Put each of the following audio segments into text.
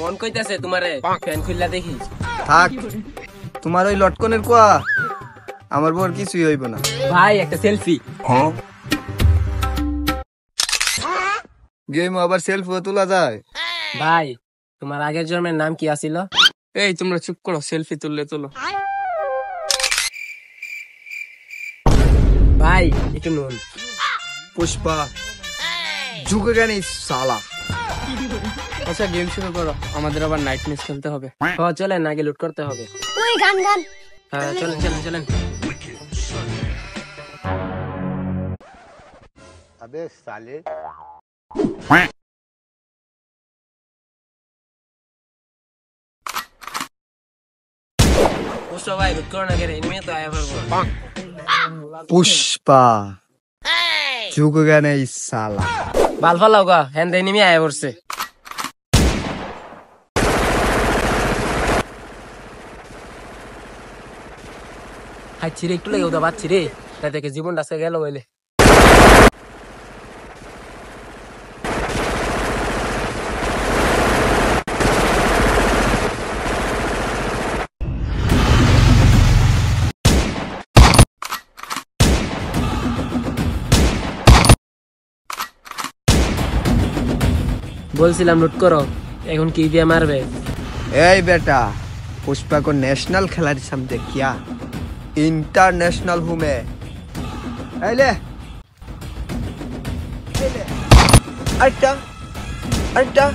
মন কইতাছে তোমারে ফ্যান খুললা দেখি। থাক, তোমার ওই লটকনের কোয়া আমার বর কিছুই হইব না। ভাই একটা সেলফি। গেম আবার সেলফিও তোলা যায়? ভাই তোমার আগের জন্মের নাম কি আছিল? এই তোমরা চুপ করো, সেলফি তুললে তোলো। ভাই একটু নুন। পুষ্পা ঝুঁকে গেনি সালা। আচ্ছা গেম শুরু করো, আমাদের আবার নাইট ম্যাচ খেলতে হবে। চলেন আগে লুট করতে হবে। ওই গান গান হ্যাঁ চলেন চলেন চলেন। পুষ্পা ভাই লুট করো না কেন, এনিমি তো আয়া পড়বো। পুষ্পা ঝুঁকে গেনি সালা। বাল ফালাও গা, হ্যাঁ এনিমি আয়া পড়ছে। হাইছি রে, একটু লেগে ওটা বাচ্ছি রে, তাই থেকে জীবনটা আজকে গেল বলে। বলছিলাম লুট করো, এখন কি দিয়ে মারবে? এই বেটা, पुष्पा को नेशनल खिलाड़ी समझे क्या? इंटरनेशनल हूँ मैं। ले अट्टा अट्टा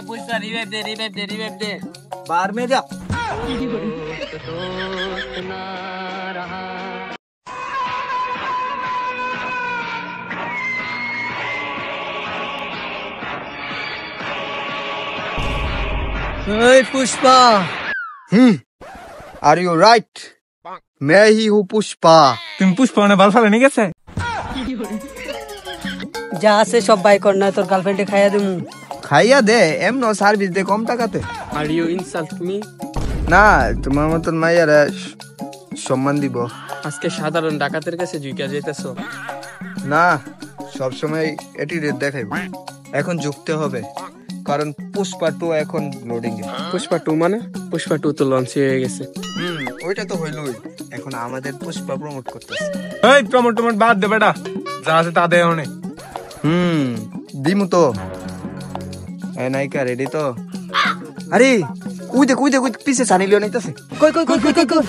पुष्पा रिवाइव दे रिवाइव दे रिवाइव दे। बाहर में जा। Hey Pushpa, are you right? मैं ही हूँ पुष्पा। তুমি পুষ্পা মানে বাল ফালা নিয়ে গেছে? যা আছে সব বাই কর, না তোর গার্লফ্রেন্ডে খাইয়া দিমু। খাইয়া দে, এমন সার্ভিস দে কম টাকাতে। Are you insult me? না, তোমার মতন মাইয়ারা সম্মান দিব। আজকে সাধারণ ডাকাতের কাছে ঝুঁকা যেতেছো? না, সব সময় অ্যাটিটিউড দেখাইব। এখন যুক্ত হবে, কারণ পুষ্পা 2 এখন লোডিং এ। পুষ্পা 2 মানে? পুষ্পা 2 তো লঞ্চ হয়ে গেছে। ওইটা তো হইলই, এখন আমাদের পুষ্পা প্রমোট করতেছে। এই প্রমোট বাদ দে বেটা, যা আছে তা দে অনেক। দিমু তো। এ নাইকা রেডি তো? আরে ওই দেখ পিছে সানি লিওন আইতাছে। কই কই কই কই কই কই